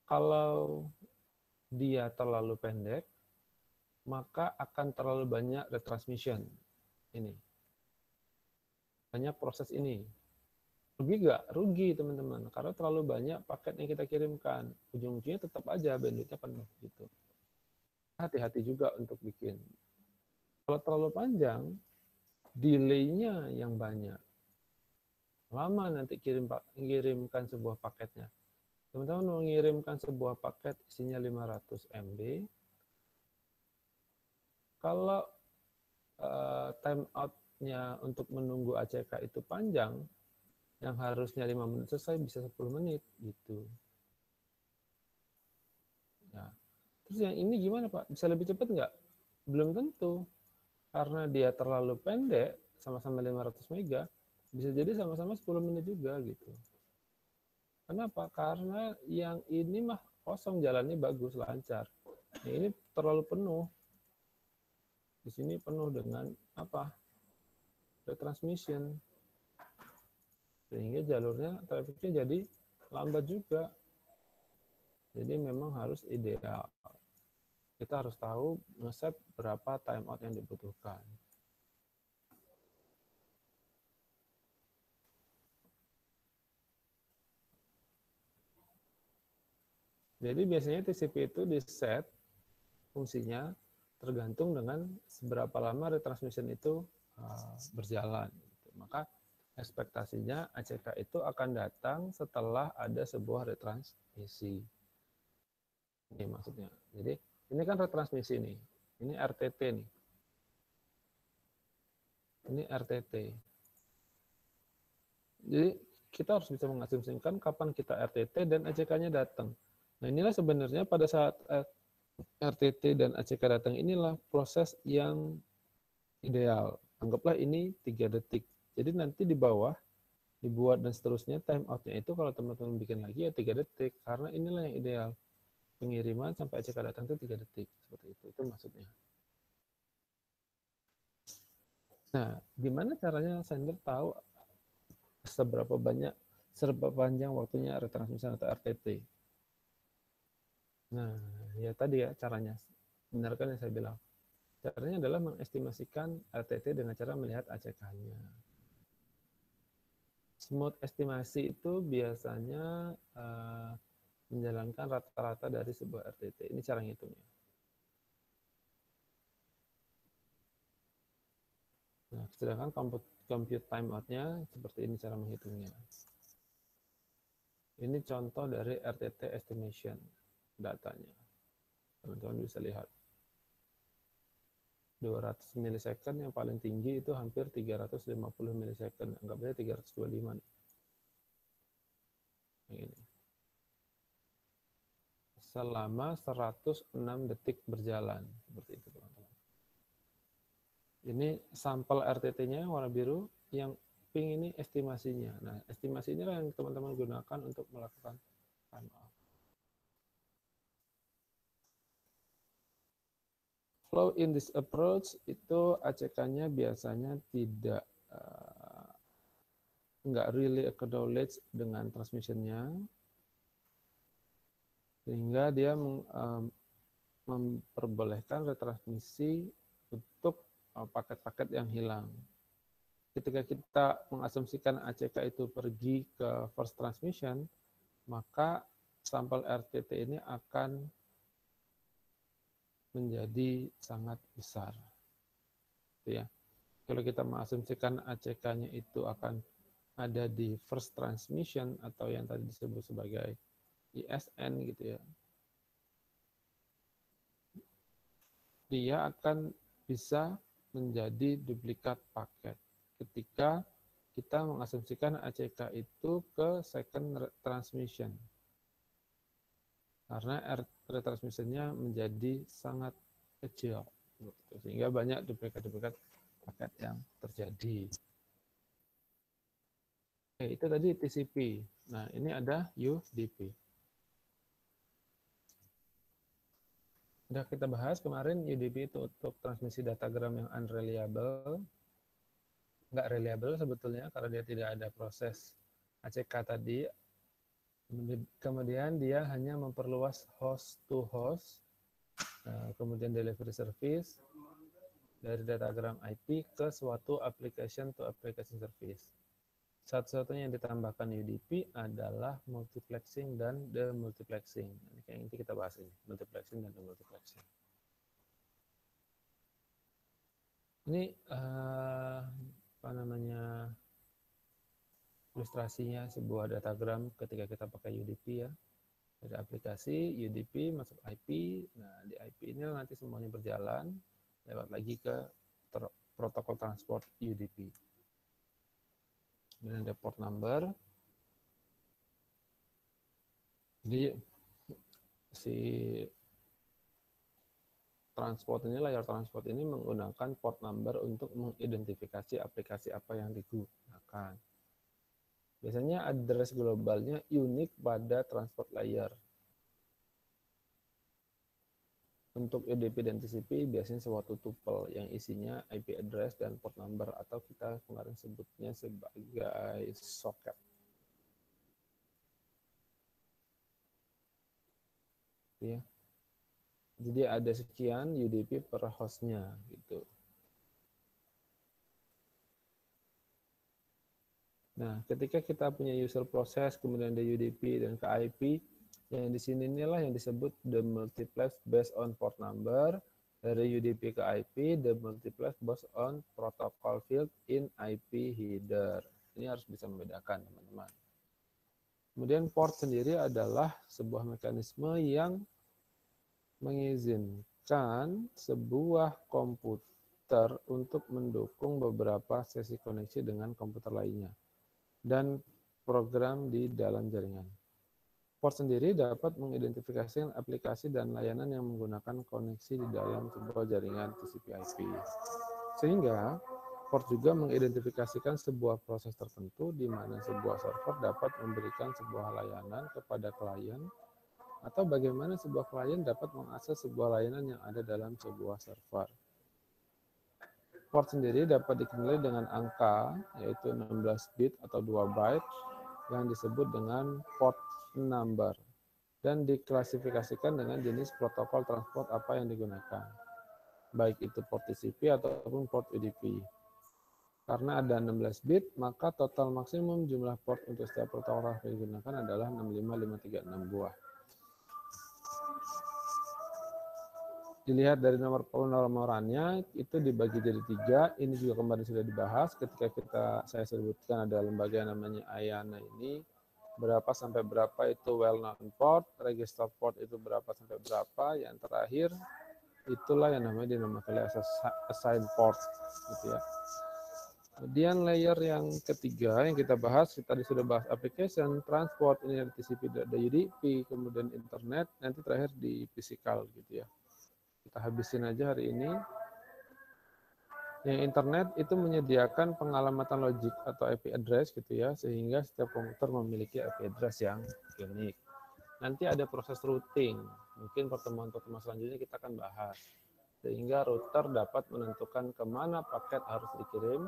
[SPEAKER 1] Kalau dia terlalu pendek, maka akan terlalu banyak retransmission. Ini. Banyak proses ini. Rugi nggak? Rugi, teman-teman. Karena terlalu banyak paket yang kita kirimkan. Ujung-ujungnya tetap aja bandwidth-nya penuh. Gitu. Hati-hati juga untuk bikin. Kalau terlalu panjang, delay-nya yang banyak. lama nanti kirimkan sebuah paketnya. Teman-teman mengirimkan sebuah paket isinya 500 MB. Kalau time out-nya untuk menunggu ACK itu panjang, yang harusnya 5 menit selesai bisa 10 menit gitu. Nah, terus yang ini gimana Pak? Bisa lebih cepat nggak? Belum tentu. Karena dia terlalu pendek, sama-sama 500 mega, bisa jadi sama-sama 10 menit juga gitu. Kenapa? Karena yang ini mah kosong, jalannya bagus, lancar. Nah, ini terlalu penuh. Di sini penuh dengan apa? Retransmission. Sehingga jalurnya, trafficnya jadi lambat juga. Jadi memang harus ideal. Kita harus tahu ngeset berapa timeout yang dibutuhkan. Jadi biasanya TCP itu di set fungsinya tergantung dengan seberapa lama retransmission itu berjalan. Maka ekspektasinya ACK itu akan datang setelah ada sebuah retransmisi. Ini maksudnya. Jadi ini kan retransmisi nih. Ini RTT nih. Ini RTT. Jadi kita harus bisa mengasumsikan kapan kita RTT dan ACK-nya datang. Nah inilah sebenarnya pada saat RTT dan ACK datang inilah proses yang ideal. Anggaplah ini 3 detik. Jadi nanti di bawah dibuat dan seterusnya time out-nya itu kalau teman-teman bikin lagi ya 3 detik. Karena inilah yang ideal. Pengiriman sampai ACK datang itu 3 detik. Seperti itu. Itu maksudnya. Nah, gimana caranya sender tahu seberapa panjang waktunya retransmission atau RTT? Nah, ya tadi ya caranya. Benar kan yang saya bilang. Caranya adalah mengestimasikan RTT dengan cara melihat ACK-nya. Smooth estimasi itu biasanya menjalankan rata-rata dari sebuah RTT. Ini cara ngitungnya. Nah, sedangkan compute timeout-nya seperti ini cara menghitungnya. Ini contoh dari RTT estimation datanya. Teman-teman bisa lihat. 200 milisecond yang paling tinggi itu hampir 350 milisecond. Anggap aja 325 nih. Yang ini. Selama 106 detik berjalan. Seperti itu, teman-teman. Ini sampel RTT-nya warna biru, yang pink ini estimasinya. Nah, estimasi inilah yang teman-teman gunakan untuk melakukan timeout. Flow in this approach itu ACK-nya biasanya tidak nggak really acknowledge dengan transmission-nya, sehingga dia memperbolehkan retransmisi untuk paket-paket yang hilang. Ketika kita mengasumsikan ACK itu pergi ke first transmission, maka sampel RTT ini akan menjadi sangat besar. Ya. Kalau kita mengasumsikan ACK-nya itu akan ada di first transmission atau yang tadi disebut sebagai ISN gitu ya, dia akan bisa menjadi duplikat paket ketika kita mengasumsikan ACK itu ke second transmission. Karena retransmission-nya menjadi sangat kecil. Sehingga banyak duplikat-duplikat paket yang terjadi. Oke, itu tadi TCP. Nah, ini ada UDP. Sudah kita bahas kemarin, UDP itu untuk transmisi datagram yang unreliable. Nggak reliable sebetulnya karena dia tidak ada proses ACK tadi. Kemudian dia hanya memperluas host to host, kemudian delivery service dari datagram IP ke suatu application to application service. Satu-satunya yang ditambahkan UDP adalah multiplexing dan demultiplexing. Ini nanti kita bahas ini, multiplexing dan demultiplexing. Ini apa namanya? ilustrasinya sebuah datagram ketika kita pakai UDP ya. Ada aplikasi UDP masuk IP. Nah, di IP ini nanti semuanya berjalan lewat lagi ke protokol transport UDP. Kemudian ada port number. Jadi si layar transport ini menggunakan port number untuk mengidentifikasi aplikasi apa yang digunakan. Biasanya address globalnya unik pada transport layer. Untuk UDP dan TCP biasanya suatu tuple yang isinya IP address dan port number atau kita kemarin sebutnya sebagai socket. Ya. Jadi ada sekian UDP per hostnya gitu. Nah, ketika kita punya user process, kemudian ada UDP dan ke IP, yang di sini inilah yang disebut the multiplex based on port number. Dari UDP ke IP, the multiplex based on protocol field in IP header. Ini harus bisa membedakan, teman-teman. Kemudian port sendiri adalah sebuah mekanisme yang mengizinkan sebuah komputer untuk mendukung beberapa sesi koneksi dengan komputer lainnya dan program di dalam jaringan. Port sendiri dapat mengidentifikasi aplikasi dan layanan yang menggunakan koneksi di dalam sebuah jaringan TCP/IP. Sehingga port juga mengidentifikasikan sebuah proses tertentu di mana sebuah server dapat memberikan sebuah layanan kepada klien atau bagaimana sebuah klien dapat mengakses sebuah layanan yang ada dalam sebuah server. Port sendiri dapat dikenali dengan angka, yaitu 16 bit atau 2 byte, yang disebut dengan port number, dan diklasifikasikan dengan jenis protokol transport apa yang digunakan, baik itu port TCP ataupun port UDP. Karena ada 16 bit, maka total maksimum jumlah port untuk setiap protokol yang digunakan adalah 65536 buah. Dilihat dari nomor penomorannya itu dibagi jadi 3. Ini juga kemarin sudah dibahas ketika saya sebutkan ada lembaga yang namanya IANA ini, berapa sampai berapa itu well known port, register port itu berapa sampai berapa, yang terakhir itulah yang namanya dinamakan assign port gitu ya. Kemudian layer yang ketiga yang kita bahas, tadi sudah bahas application, transport, ini ada TCP, ada UDP, kemudian internet, nanti terakhir di physical gitu ya. Kita habisin aja hari ini. Yang internet itu menyediakan pengalamatan logik atau IP address gitu ya, sehingga setiap komputer memiliki IP address yang unik. Nanti ada proses routing, mungkin pertemuan-pertemuan selanjutnya kita akan bahas. Sehingga router dapat menentukan kemana paket harus dikirim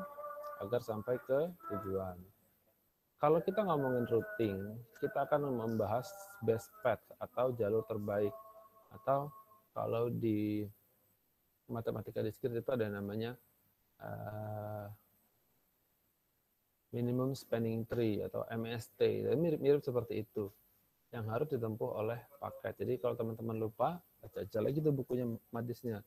[SPEAKER 1] agar sampai ke tujuan. Kalau kita ngomongin routing, kita akan membahas best path atau jalur terbaik, atau kalau di matematika diskrit itu ada namanya minimum spanning tree atau MST. Mirip-mirip seperti itu yang harus ditempuh oleh paket. Jadi kalau teman-teman lupa, baca aja lagi tuh bukunya Madisnya.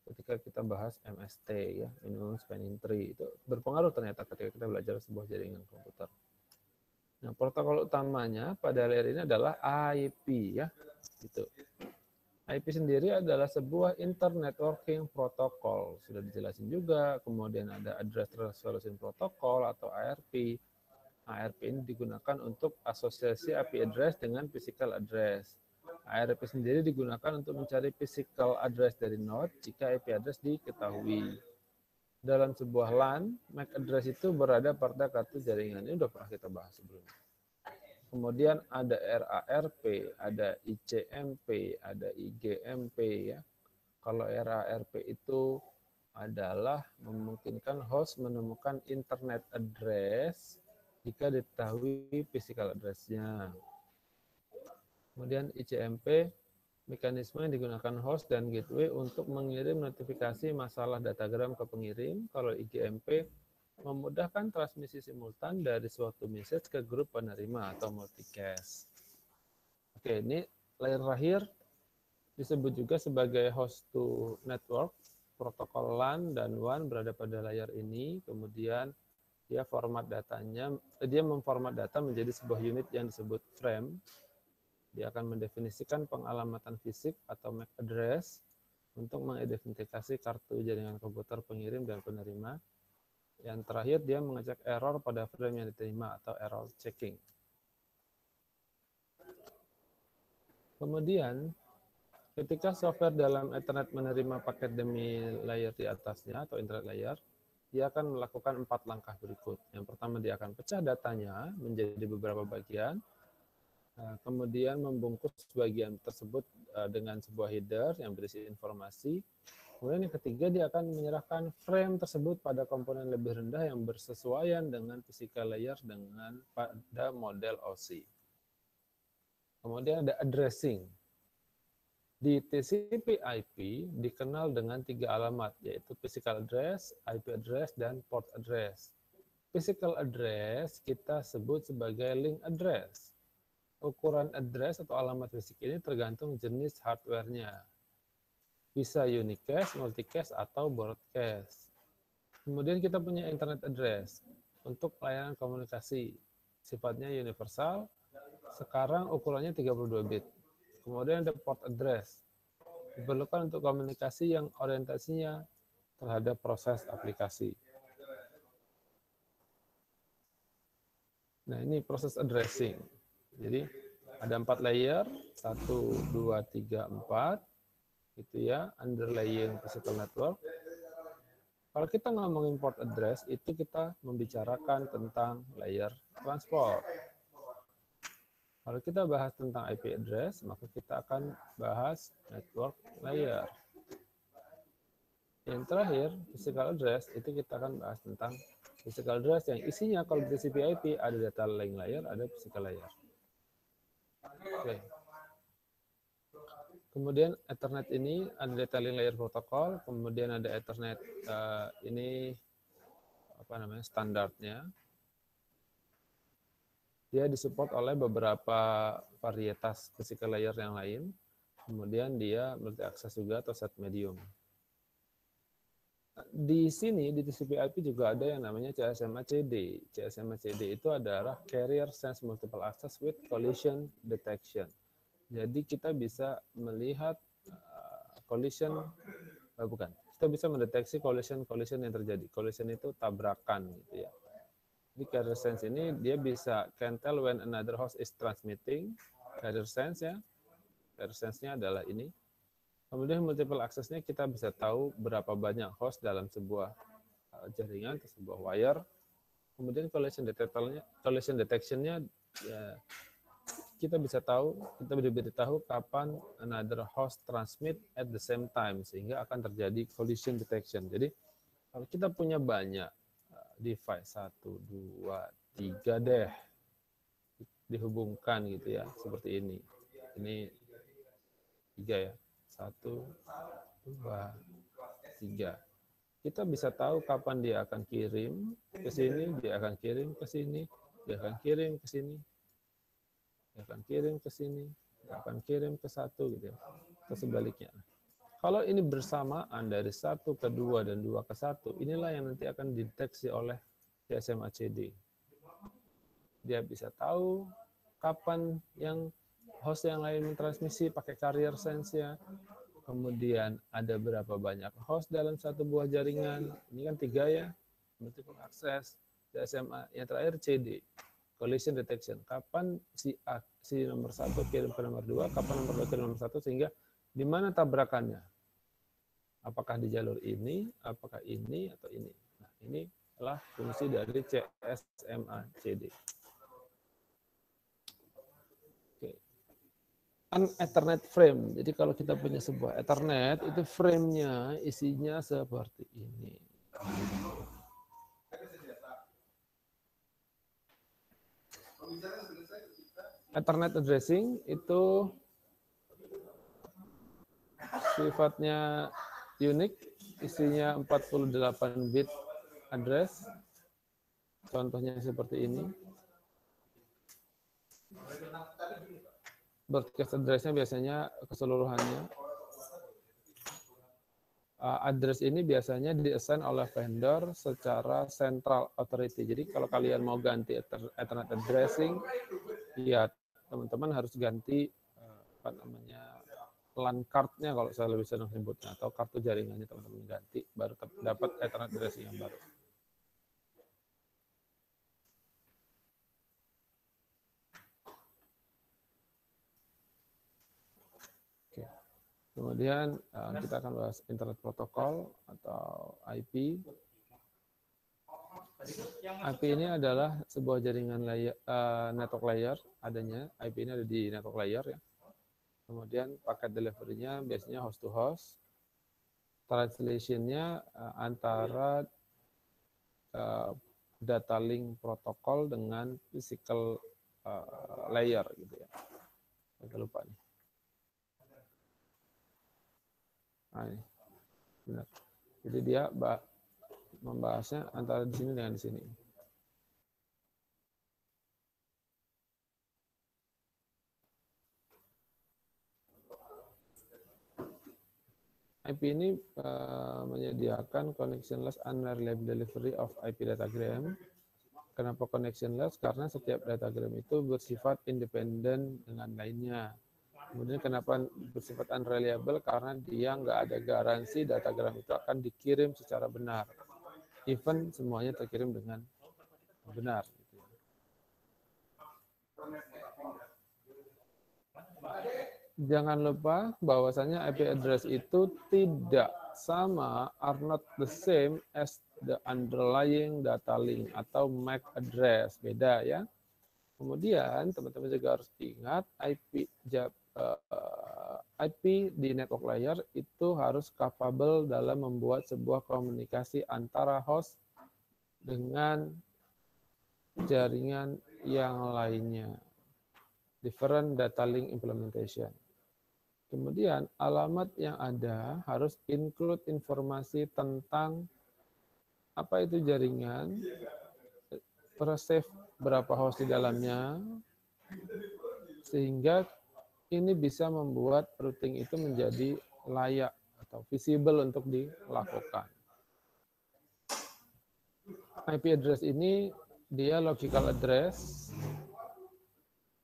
[SPEAKER 1] Ketika kita bahas MST ya, minimum spanning tree, itu berpengaruh ternyata ketika kita belajar sebuah jaringan komputer. Nah, protokol utamanya pada layer ini adalah IP ya, gitu. IP sendiri adalah sebuah Internet Networking Protocol, sudah dijelasin juga. Kemudian ada Address Resolution Protocol atau ARP. ARP ini digunakan untuk asosiasi IP address dengan physical address. ARP sendiri digunakan untuk mencari physical address dari node jika IP address diketahui. Dalam sebuah LAN, MAC address itu berada pada kartu jaringan. Ini sudah pernah kita bahas sebelumnya. Kemudian ada RARP, ada ICMP, ada IGMP ya. Kalau RARP itu adalah memungkinkan host menemukan internet address jika diketahui physical address-nya. Kemudian ICMP, mekanisme yang digunakan host dan gateway untuk mengirim notifikasi masalah datagram ke pengirim. Kalau IGMP memudahkan transmisi simultan dari suatu message ke grup penerima atau multicast. Oke, ini layer terakhir disebut juga sebagai host to network. Protokol LAN dan WAN berada pada layar ini. Kemudian dia memformat data menjadi sebuah unit yang disebut frame. Dia akan mendefinisikan pengalamatan fisik atau MAC address untuk mengidentifikasi kartu jaringan komputer pengirim dan penerima. Yang terakhir, dia mengecek error pada frame yang diterima atau error checking. Kemudian, ketika software dalam Ethernet menerima paket demi layer di atasnya atau internet layer, dia akan melakukan 4 langkah berikut. Yang pertama, dia akan pecah datanya menjadi beberapa bagian, kemudian membungkus bagian tersebut dengan sebuah header yang berisi informasi. Kemudian yang ketiga, dia akan menyerahkan frame tersebut pada komponen lebih rendah yang bersesuaian dengan physical layer dengan pada model OSI. Kemudian ada addressing. Di TCP/IP dikenal dengan 3 alamat, yaitu physical address, IP address, dan port address. Physical address kita sebut sebagai link address. Ukuran address atau alamat fisik ini tergantung jenis hardware-nya. Bisa unicast, multicast, atau broadcast. Kemudian kita punya internet address untuk layanan komunikasi. Sifatnya universal, sekarang ukurannya 32 bit. Kemudian ada port address, diperlukan untuk komunikasi yang orientasinya terhadap proses aplikasi. Nah, ini proses addressing. Jadi ada 4 layer, 1, 2, 3, 4, gitu ya, underlying physical network. Kalau kita ngomongin port address, itu kita membicarakan tentang layer transport. Kalau kita bahas tentang IP address, maka kita akan bahas network layer. Yang terakhir, physical address, itu kita akan bahas tentang physical address yang isinya kalau di TCP/IP ada data link layer, ada physical layer. Oke. Kemudian Ethernet ini ada data link layer protokol, kemudian ada Ethernet ini standarnya. Dia disupport oleh beberapa varietas physical layer yang lain. Kemudian dia multi akses juga atau set medium. Di sini di TCP/IP juga ada yang namanya CSMA/CD. CSMA/CD itu adalah Carrier Sense Multiple Access with Collision Detection. Jadi kita bisa melihat kita bisa mendeteksi collision yang terjadi. Collision itu tabrakan gitu ya. Di carrier sense ini dia bisa can tell when another host is transmitting. Carrier sense ya. Carrier sense-nya adalah ini. Kemudian multiple access-nya kita bisa tahu berapa banyak host dalam sebuah jaringan atau sebuah wire. Kemudian collision detection-nya ya, kita bisa tahu kapan another host transmit at the same time sehingga akan terjadi collision detection. Jadi kalau kita punya banyak device 1, 2, 3 deh dihubungkan gitu ya, seperti ini. Ini 3 ya. 1, 2, 3. Kita bisa tahu kapan dia akan kirim ke sini, dia akan kirim ke sini, dia akan kirim ke sini, dia akan kirim ke sini, dia akan kirim ke 1 gitu ya. Atau sebaliknya. Kalau ini bersamaan dari 1 ke 2 dan 2 ke 1, inilah yang nanti akan dideteksi oleh CSMA/CD. Dia bisa tahu kapan yang host yang lain mentransmisi pakai carrier sense-nya. Kemudian ada berapa banyak host dalam satu buah jaringan. Ini kan 3 ya, multiple access, CSMA. Yang terakhir CD, collision detection. Kapan si nomor 1 kirim ke nomor 2, kapan nomor 2 kirim ke nomor 1, sehingga di mana tabrakannya. Apakah di jalur ini, apakah ini, atau ini. Nah, ini adalah fungsi dari CSMA/CD. Oke. Ethernet frame. Jadi kalau kita punya sebuah Ethernet, itu frame-nya isinya seperti ini. Ethernet addressing itu sifatnya unik, isinya 48 bit address. Contohnya seperti ini. Broadcast address-nya biasanya keseluruhannya. address ini biasanya di-assign oleh vendor secara central authority. Jadi kalau kalian mau ganti Ethernet addressing, ya teman-teman harus ganti apa namanya LAN card-nya kalau saya lebih senang sebutnya, atau kartu jaringannya teman-teman ganti, baru dapat Ethernet addressing yang baru. Oke. Kemudian kita akan bahas Internet Protocol atau IP. IP ini adalah sebuah jaringan layer, network layer adanya. IP ini ada di network layer ya. Kemudian paket delivery-nya biasanya host to host. Translation-nya antara data link protokol dengan physical layer gitu ya. Agak lupa nih. Nah, ini. Benar. Jadi dia membahasnya antara di sini dengan di sini. IP ini menyediakan connectionless unreliable delivery of IP datagram. Kenapa connectionless? Karena setiap datagram itu bersifat independen dengan lainnya. Kemudian kenapa bersifat unreliable? Karena dia nggak ada garansi datagram itu akan dikirim secara benar. Even semuanya terkirim dengan benar. Jangan lupa bahwasanya IP address itu tidak sama, are not the same as the underlying data link atau MAC address. Beda ya. Kemudian teman-teman juga harus ingat IP di network layer itu harus capable dalam membuat sebuah komunikasi antara host dengan jaringan yang lainnya. Different data link implementation. Kemudian alamat yang ada harus include informasi tentang apa itu jaringan, per-save berapa host di dalamnya, sehingga ini bisa membuat routing itu menjadi layak atau visible untuk dilakukan. IP address ini dia logical address,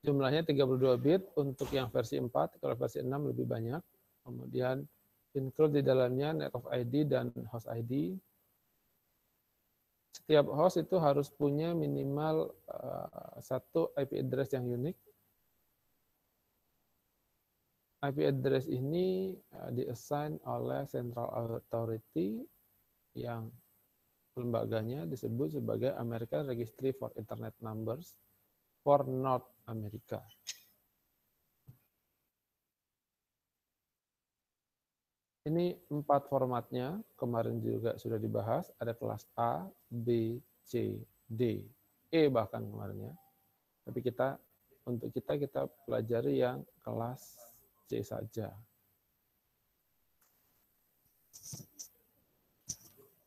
[SPEAKER 1] jumlahnya 32 bit untuk yang versi 4, kalau versi 6 lebih banyak. Kemudian include di dalamnya network ID dan host ID. Setiap host itu harus punya minimal satu IP address yang unik. IP address ini di-assign oleh Central Authority yang lembaganya disebut sebagai American Registry for Internet Numbers for North America. Ini 4 formatnya, kemarin juga sudah dibahas, ada kelas A, B, C, D, E bahkan kemarinnya. Tapi untuk kita pelajari yang kelas C saja.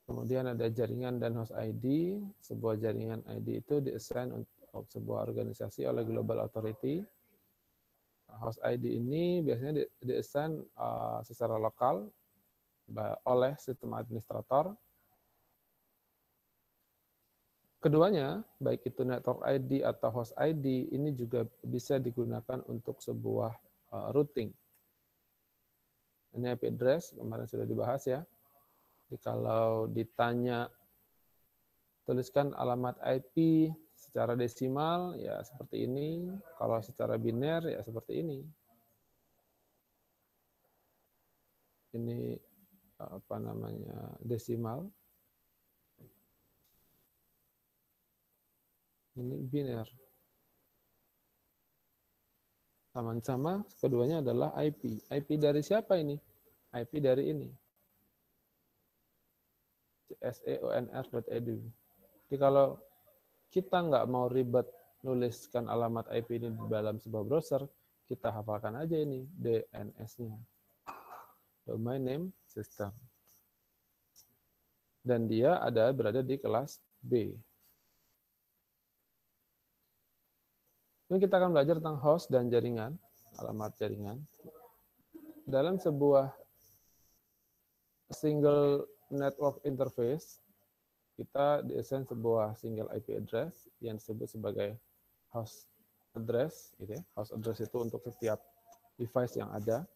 [SPEAKER 1] Kemudian ada jaringan dan host ID. Sebuah jaringan ID itu di-assign untuk sebuah organisasi oleh Global Authority. Host ID ini biasanya di-assign secara lokal oleh sistem administrator. Keduanya, baik itu network ID atau host ID, ini juga bisa digunakan untuk sebuah routing. Ini IP address, kemarin sudah dibahas ya. Jadi kalau ditanya, tuliskan alamat IP secara desimal, ya seperti ini. Kalau secara biner, ya seperti ini. Ini apa namanya, desimal. Ini biner. Sama-sama, keduanya adalah IP. IP dari siapa ini? IP dari ini. cseonr.edu. Jadi kalau kita nggak mau ribet nuliskan alamat IP ini di dalam sebuah browser, kita hafalkan aja ini DNS-nya. Domain Name System. Dan dia berada di kelas B. Ini kita akan belajar tentang host dan jaringan, alamat jaringan. Dalam sebuah single network interface, kita desain sebuah single IP address yang disebut sebagai host address, gitu ya. Host address itu untuk setiap device yang ada.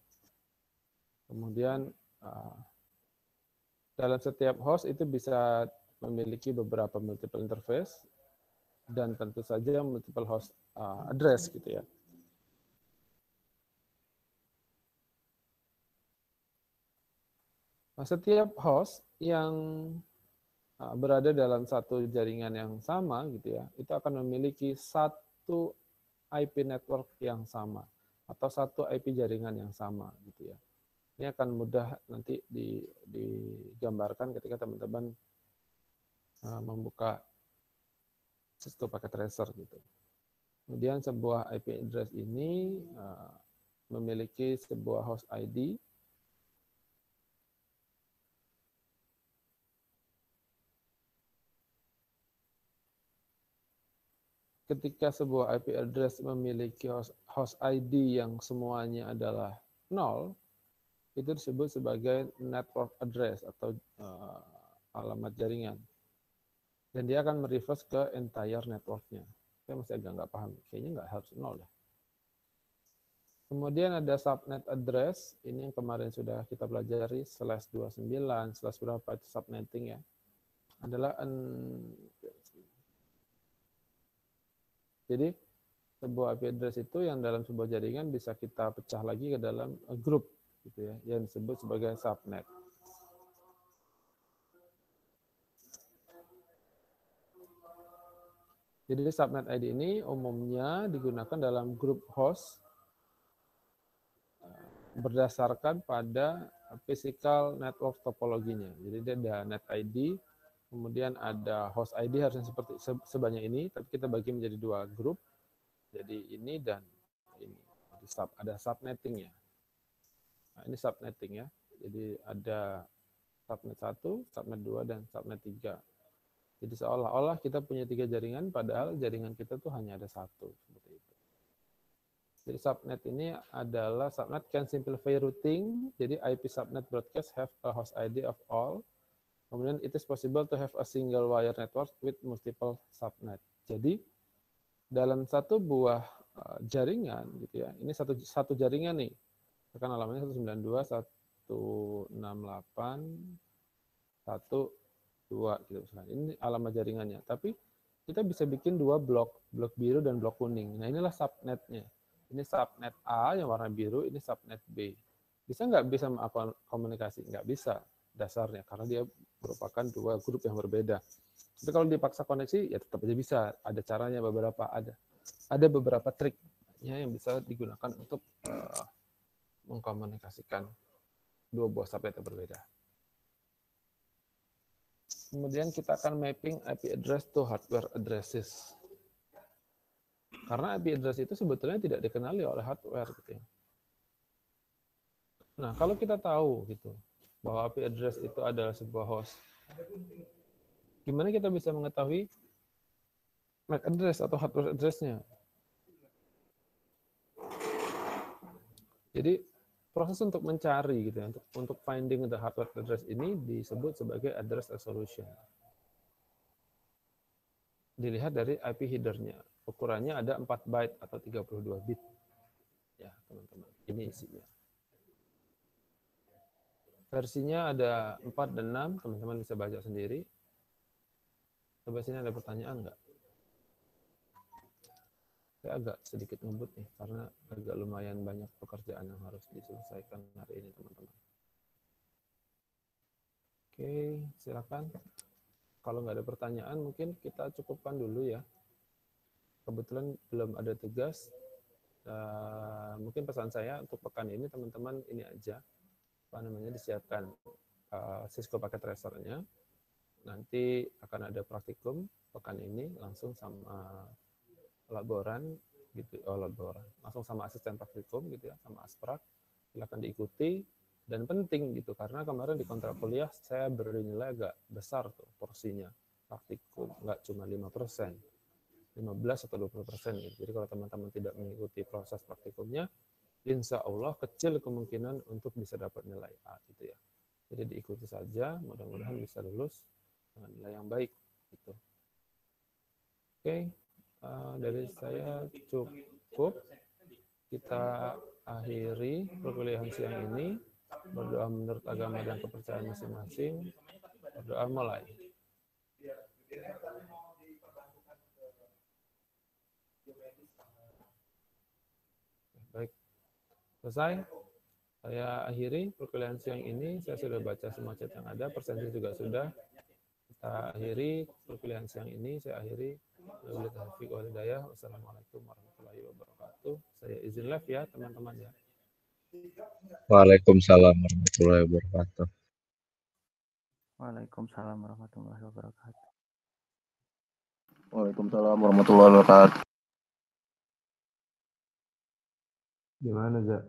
[SPEAKER 1] Kemudian dalam setiap host itu bisa memiliki beberapa multiple interface dan tentu saja multiple host address, gitu ya. Nah, setiap host yang berada dalam satu jaringan yang sama, gitu ya, itu akan memiliki satu IP network yang sama atau satu IP jaringan yang sama, gitu ya. Ini akan mudah nanti digambarkan ketika teman-teman membuka Cisco Packet Tracer, gitu. Kemudian sebuah IP address ini memiliki sebuah host ID. Ketika sebuah IP address memiliki host ID yang semuanya adalah 0, itu disebut sebagai network address atau alamat jaringan. Dan dia akan mereverse ke entire networknya. Saya masih agak nggak paham, kayaknya nggak harus 0 ya. Kemudian ada subnet address, ini yang kemarin sudah kita pelajari, /29, /berapa, itu subnetting ya. Adalah jadi sebuah IP address itu yang dalam sebuah jaringan bisa kita pecah lagi ke dalam grup, gitu ya, yang disebut sebagai subnet. Jadi subnet ID ini umumnya digunakan dalam grup host berdasarkan pada physical network topologinya. Jadi dia ada net ID, kemudian ada host ID harusnya seperti sebanyak ini, tapi kita bagi menjadi 2 grup. Jadi ini dan ini. Jadi ada subnettingnya. Nah, ini subnetting ya. Jadi ada subnet 1, subnet 2, dan subnet 3. Jadi seolah-olah kita punya 3 jaringan, padahal jaringan kita tuh hanya ada 1. Seperti itu. Jadi subnet ini adalah subnet can simplify routing. Jadi IP subnet broadcast have a host ID of all. Kemudian it is possible to have a single wire network with multiple subnet. Jadi dalam satu buah jaringan, gitu ya. Ini satu jaringan nih. Kan alamatnya 192.168.1.2 gitu misalnya. Ini alamat jaringannya. Tapi kita bisa bikin 2 blok biru dan blok kuning. Nah, inilah subnetnya. Ini subnet A yang warna biru, ini subnet B. Bisa nggak bisa komunikasi? Nggak bisa dasarnya, karena dia merupakan 2 grup yang berbeda. Tapi kalau dipaksa koneksi, ya tetap aja bisa. Ada caranya beberapa, ada beberapa triknya yang bisa digunakan untuk mengkomunikasikan 2 buah subnet yang berbeda. Kemudian kita akan mapping IP address to hardware addresses. Karena IP address itu sebetulnya tidak dikenali oleh hardware, gitu ya. Nah, kalau kita tahu gitu bahwa IP address itu adalah sebuah host, gimana kita bisa mengetahui MAC address atau hardware address-nya? Jadi proses untuk mencari gitu ya, untuk finding the hardware address ini disebut sebagai address resolution. Dilihat dari IP header-nya. Ukurannya ada 4 byte atau 32 bit. Ya, teman-teman. Ini isinya. Versinya ada 4 dan 6, teman-teman bisa baca sendiri. Coba sini ada pertanyaan nggak? Saya agak sedikit ngebut nih, karena agak lumayan banyak pekerjaan yang harus diselesaikan hari ini, teman-teman. Oke, silakan. Kalau nggak ada pertanyaan, mungkin kita cukupkan dulu ya. Kebetulan belum ada tugas. Mungkin pesan saya untuk pekan ini, teman-teman, ini aja. Disiapkan Cisco Packet Tracer-nya. Nanti akan ada praktikum pekan ini langsung sama laboran gitu, langsung sama asisten praktikum gitu ya, sama asprak. Silakan diikuti, dan penting gitu karena kemarin di kontrak kuliah saya beri nilai agak besar tuh porsinya praktikum, nggak cuma 5%, 15 atau 20% gitu. Jadi kalau teman-teman tidak mengikuti proses praktikumnya, insya Allah kecil kemungkinan untuk bisa dapat nilai A gitu ya. Jadi diikuti saja, mudah-mudahan bisa lulus dengan nilai yang baik. Gitu. Oke, dari saya cukup. Kita akhiri perkuliahan siang ini. Berdoa menurut agama dan kepercayaan masing-masing. Berdoa mulai. Baik, selesai. Saya akhiri perkuliahan siang ini. Saya sudah baca semua chat yang ada, persensi juga sudah. Kita akhiri perkuliahan siang ini. Saya akhiri. Wassalamualaikum warahmatullahi wabarakatuh. Saya izin live ya teman-teman ya.
[SPEAKER 2] Waalaikumsalam warahmatullahi wabarakatuh.
[SPEAKER 3] Waalaikumsalam warahmatullahi wabarakatuh.
[SPEAKER 4] Waalaikumsalam warahmatullahi wabarakatuh.
[SPEAKER 1] Gimana, Za?